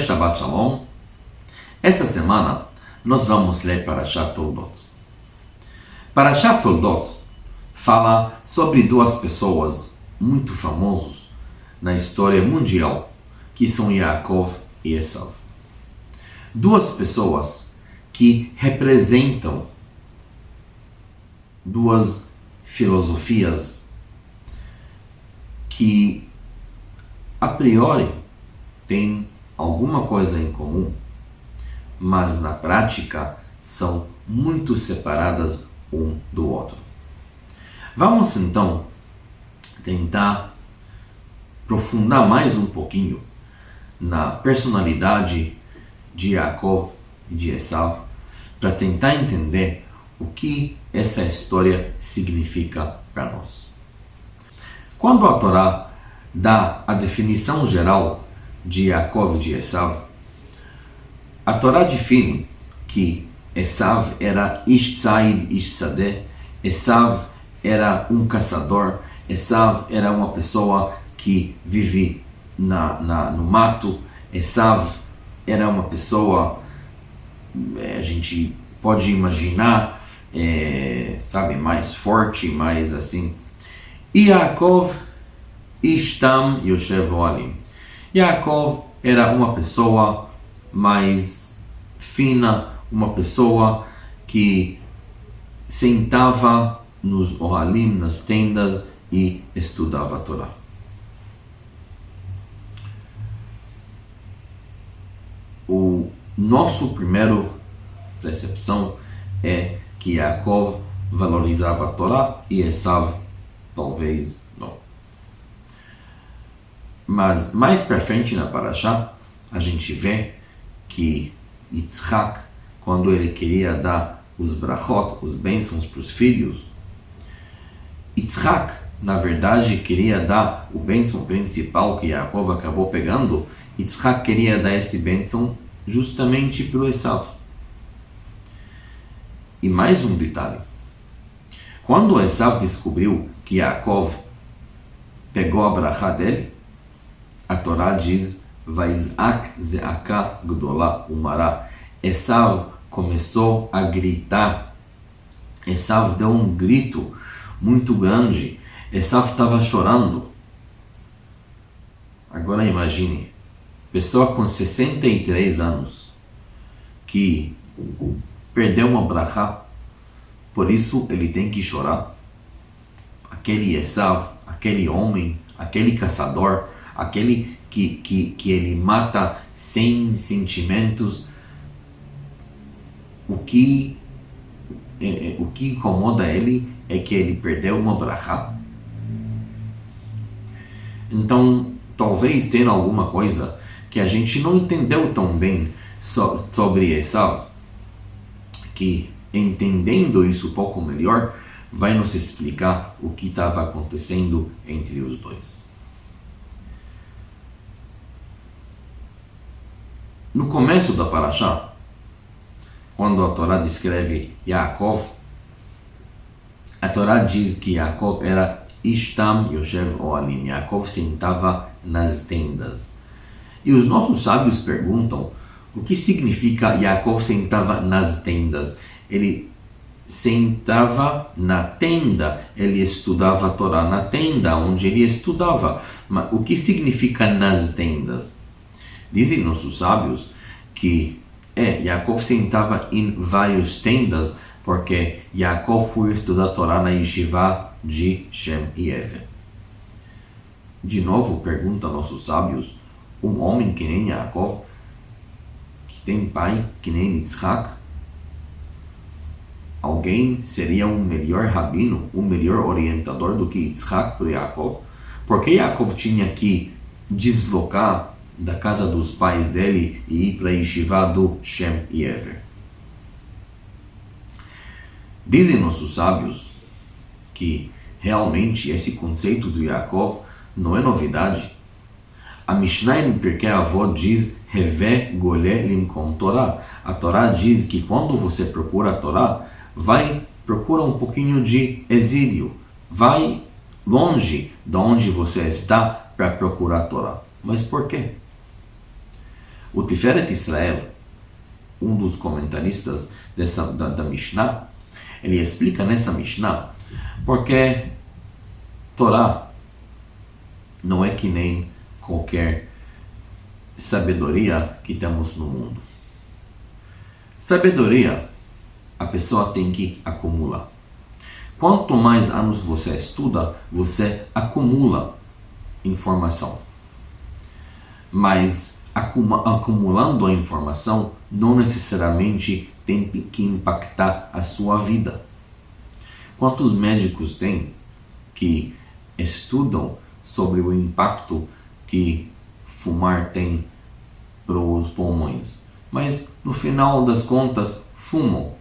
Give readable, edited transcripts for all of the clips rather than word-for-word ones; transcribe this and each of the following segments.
Shabbat Shalom. Essa semana nós vamos ler Parashat Toldot. Parashat Toldot fala sobre duas pessoas muito famosas na história mundial, que são Yaakov e Esav. Duas pessoas que representam duas filosofias que a priori têm alguma coisa em comum, mas na prática são muito separadas um do outro. Vamos então tentar aprofundar mais um pouquinho na personalidade de Yaakov e de Esav para tentar entender o que essa história significa para nós. Quando a Torá dá a definição geral de Yaakov e de Esav, a Torá define que Esav era Ish Tzayid, Ish Sadeh, Esav era um caçador, Esav era uma pessoa que vive no mato, Esav era uma pessoa, a gente pode imaginar, mais forte, mais assim. E Yaakov, Ishtam Yoshev Oalim. Yaakov era uma pessoa mais fina, uma pessoa que sentava nos Ohalim, nas tendas, e estudava a Torá. O nosso primeiro percepção é que Yaakov valorizava a Torá e Esav talvez não. Mas mais para frente na Parashá, a gente vê que Yitzhak, quando ele queria dar os brachot, os bênçãos para os filhos, Yitzhak, na verdade, queria dar o bênção principal que Yaakov acabou pegando. Yitzhak queria dar esse bênção justamente para o Esav. E mais um detalhe. Quando Esav descobriu que Yaakov pegou a brachá dele, a Torá diz: Vaizak ze'aka gdola umara. Esav começou a gritar. Esav deu um grito muito grande. Esav estava chorando. Agora imagine, pessoa com 63 anos que perdeu uma brachá, por isso ele tem que chorar. Aquele Esav, aquele homem, aquele caçador, aquele que ele mata sem sentimentos, o que incomoda ele é que ele perdeu uma brachá. Então, talvez tenha alguma coisa que a gente não entendeu tão bem sobre Esav, que entendendo isso um pouco melhor, vai nos explicar o que estava acontecendo entre os dois. No começo da Parashá, quando a Torá descreve Yaakov, a Torá diz que Yaakov era Ishtam Yoshev Oalim. Yaakov sentava nas tendas. E os nossos sábios perguntam o que significa Yaakov sentava nas tendas. Ele sentava na tenda, ele estudava a Torá na tenda onde ele estudava. Mas o que significa nas tendas? Dizem nossos sábios que Yaakov sentava em várias tendas porque Yaakov foi estudar a Torá na yeshiva de Shem e Ever. De novo, pergunta a nossos sábios, um homem que nem Yaakov, que tem pai que nem Yitzhak, alguém seria um melhor rabino, um melhor orientador do que Yitzhak para Yaakov? Porque Yaakov tinha que deslocar da casa dos pais dele e ir para a yeshiva do Shem e Ever. Dizem nossos sábios que realmente esse conceito do Yaakov não é novidade. A Mishnah em Pirkei Avot diz Heve Goleh Limkom Torah. A Torá diz que quando você procura a Torá, procura um pouquinho de exílio. Vai longe de onde você está para procurar a Torá. Mas por quê? O Tiferet Israel, um dos comentaristas da Mishnah, ele explica nessa Mishnah porque Torá não é que nem qualquer sabedoria que temos no mundo. Sabedoria, a pessoa tem que acumular. Quanto mais anos você estuda, você acumula informação. Mas acumulando a informação não necessariamente tem que impactar a sua vida. Quantos médicos tem que estudam sobre o impacto que fumar tem para os pulmões, mas no final das contas fumam?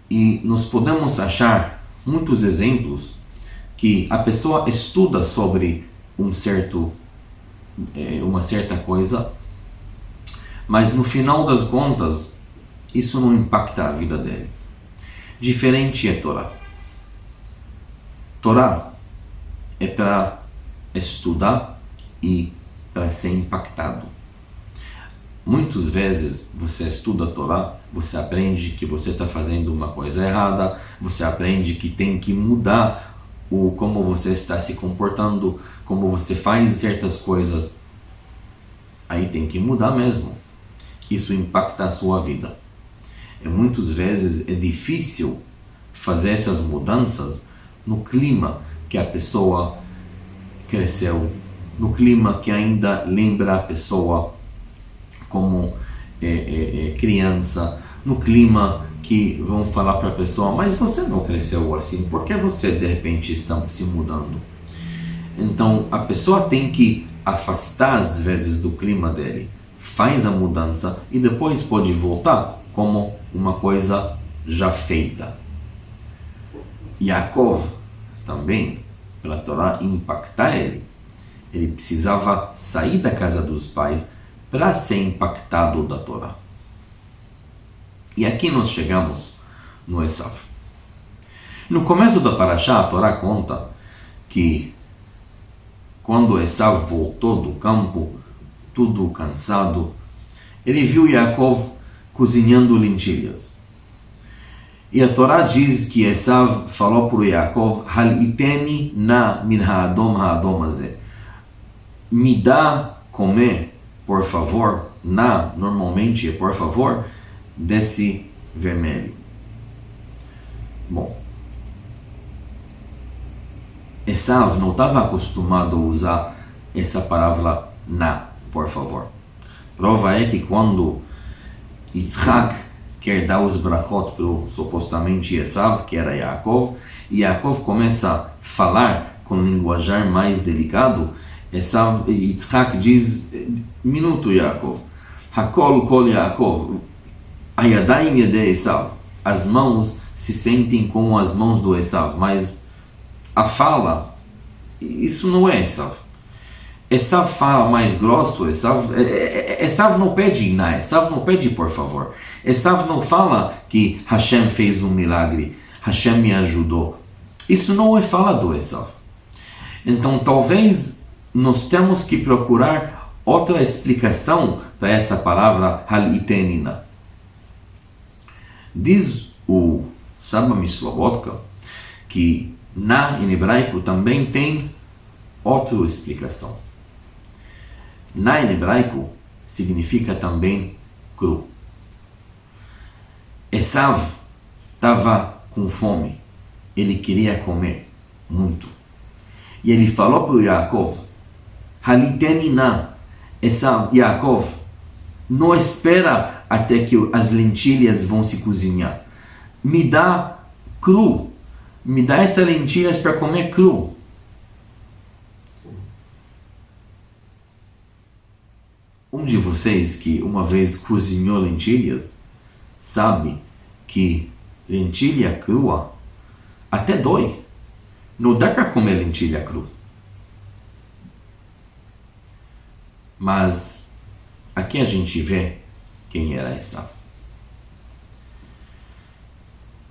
E nós podemos achar muitos exemplos que a pessoa estuda sobre uma certa coisa, mas no final das contas isso não impacta a vida dele. Diferente é Torá. Torá é para estudar e para ser impactado. Muitas vezes você estuda a Torá, você aprende que você está fazendo uma coisa errada, você aprende que tem que mudar como você está se comportando, como você faz certas coisas. Aí tem que mudar mesmo. Isso impacta a sua vida. E muitas vezes é difícil fazer essas mudanças no clima que a pessoa cresceu, no clima que ainda lembra a pessoa como criança, no clima que vão falar para a pessoa, mas você não cresceu assim, por que você de repente está se mudando? Então a pessoa tem que afastar às vezes do clima dele, faz a mudança e depois pode voltar como uma coisa já feita. Yaakov também, para a Torá impactar ele precisava sair da casa dos pais para ser impactado da Torá. E aqui nós chegamos no Esav. No começo da Parashá, a Torá conta que quando Esav voltou do campo, tudo cansado, ele viu Yaakov cozinhando lentilhas. E a Torá diz que Esav falou para Yaakov: Hal iteni na min ha'adom hazeh. Me dá comer, por favor. Na, normalmente é por favor, desse vermelho. Bom, Esav não estava acostumado a usar essa palavra na, por favor. Prova é que quando Yitzhak quer dar os brachot para supostamente Esav, que era Yaakov, e Yaakov começa a falar com linguajar mais delicado, Yitzhak diz: minuto, Yaakov, Hakol kol Yaakov, Ayadayim yedei Esav. As mãos se sentem como as mãos do Esav, mas a fala, isso não é Esav. Esav fala mais grosso, Esav não pede na, Esav não pede por favor. Esav não fala que Hashem fez um milagre, Hashem me ajudou. Isso não é fala do Esav. Então talvez nós temos que procurar outra explicação para essa palavra hal itenina. Diz o Saba Mislovodka que na em hebraico também tem outra explicação. Na em hebraico significa também cru. Esav estava com fome, ele queria comer muito. E ele falou para o Yaakov: Halitenina, Yaakov, não espera até que as lentilhas vão se cozinhar. Me dá cru, me dá essas lentilhas para comer cru. Um de vocês que uma vez cozinhou lentilhas sabe que lentilha crua até dói. Não dá para comer lentilha crua. Mas aqui a gente vê quem era Esav.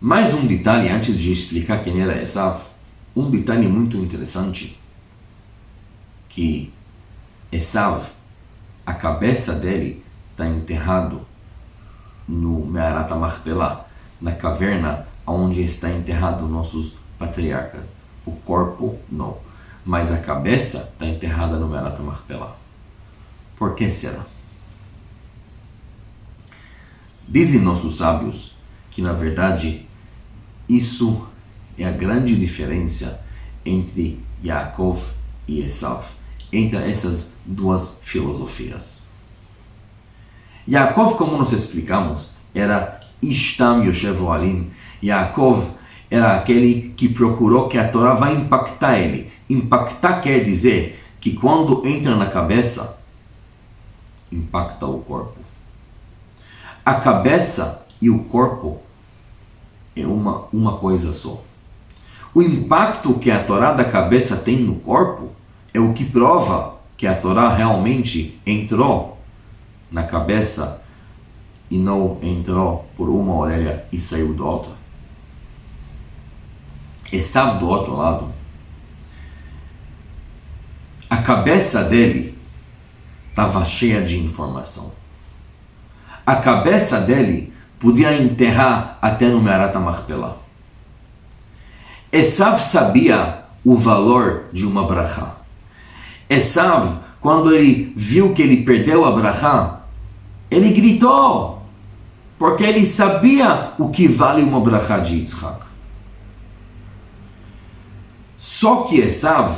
Mais um detalhe antes de explicar quem era Esav. Um detalhe muito interessante, que Esav a cabeça dele está enterrado no Me'arat HaMachpelah, na caverna onde está enterrado nossos patriarcas. O corpo não, mas a cabeça está enterrada no Me'arat HaMachpelah. Por que será? Dizem nossos sábios que, na verdade, isso é a grande diferença entre Yaakov e Esav, entre essas duas filosofias. Yaakov, como nós explicamos, era Ishtam Yoshev Oalim. Yaakov era aquele que procurou que a Torá vai impactar ele. Impactar quer dizer que quando entra na cabeça, impacta o corpo. A cabeça e o corpo é uma coisa só. O impacto que a Torá da cabeça tem no corpo é o que prova que a Torá realmente entrou na cabeça e não entrou por uma orelha e saiu da outra. Esav, do outro lado, a cabeça dele estava cheia de informação. A cabeça dele podia enterrar até no Me'arat HaMachpelah. Esav sabia o valor de uma brachá. Esav, quando ele viu que ele perdeu a brachá, ele gritou, porque ele sabia o que vale uma brachá de Yitzhak. Só que Esav,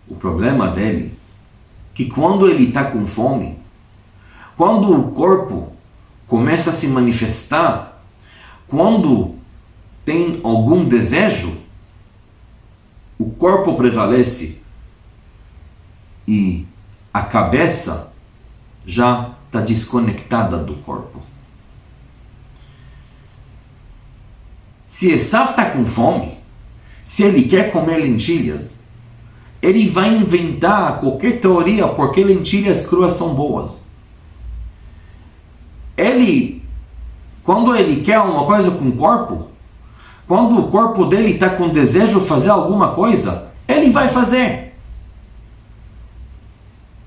o problema dele, que quando ele está com fome, quando o corpo começa a se manifestar, quando tem algum desejo, o corpo prevalece e a cabeça já está desconectada do corpo. Se Esav está com fome, se ele quer comer lentilhas, ele vai inventar qualquer teoria porque lentilhas cruas são boas. Quando ele quer uma coisa com o corpo, quando o corpo dele está com desejo de fazer alguma coisa, ele vai fazer.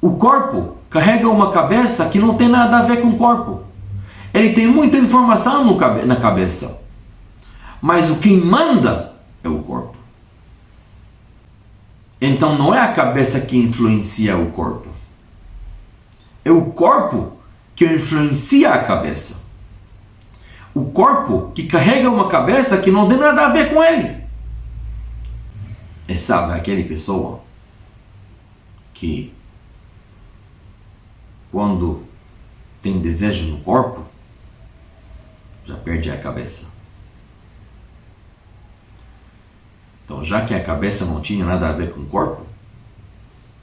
O corpo carrega uma cabeça que não tem nada a ver com o corpo. Ele tem muita informação na cabeça. Mas o que manda é o corpo. Então não é a cabeça que influencia o corpo. É o corpo que influencia a cabeça. O corpo que carrega uma cabeça que não tem nada a ver com ele. Sabe, aquela pessoa que quando tem desejo no corpo, já perde a cabeça. Então, já que a cabeça não tinha nada a ver com o corpo,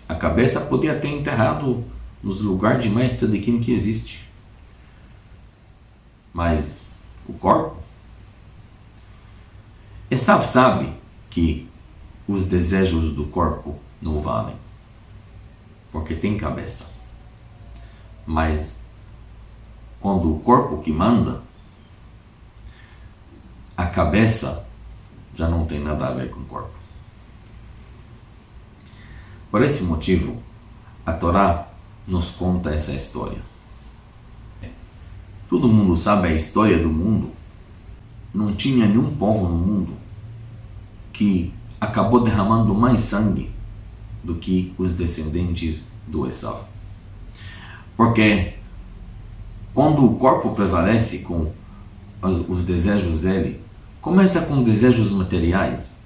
a cabeça podia ter enterrado nos lugares de mais tzadikim que existe. Mas o corpo? Esav sabe que os desejos do corpo não valem, porque tem cabeça. Mas quando o corpo que manda, a cabeça já não tem nada a ver com o corpo. Por esse motivo, a Torá nos conta essa história. Todo mundo sabe a história do mundo. Não tinha nenhum povo no mundo que acabou derramando mais sangue do que os descendentes do Esav. Porque quando o corpo prevalece com os desejos dele, começa com desejos materiais,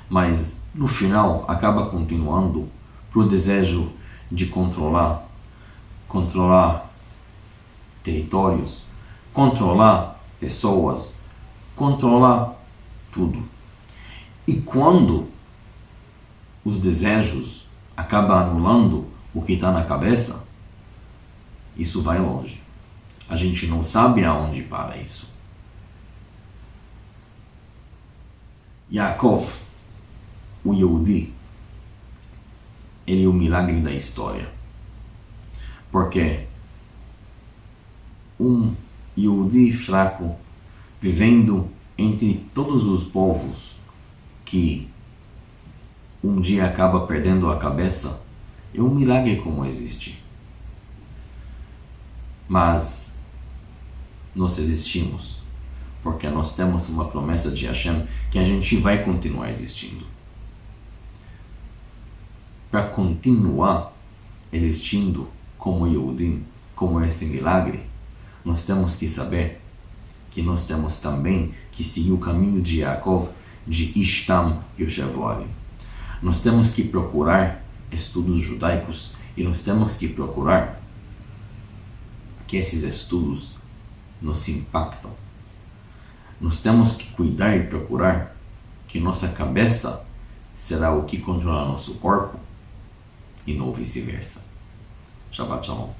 mas no final acaba continuando para o desejo de controlar territórios, controlar pessoas, controlar tudo. E quando os desejos acabam anulando o que está na cabeça, isso vai longe. A gente não sabe aonde para isso. Yaakov, o Yehudi, ele é o milagre da história. Porque um Yehudi fraco, vivendo entre todos os povos, que um dia acaba perdendo a cabeça, É um milagre como existe. Mas nós existimos porque nós temos uma promessa de Hashem que a gente vai continuar existindo. Para continuar existindo como Yehudim, como esse milagre, nós temos que saber que nós temos também que seguir o caminho de Yaakov, de Ishtam Yoshev Oalim. Nós temos que procurar estudos judaicos e nós temos que procurar que esses estudos nos impactam. Nós temos que cuidar e procurar que nossa cabeça será o que controla nosso corpo e não vice-versa. Shabbat Shalom.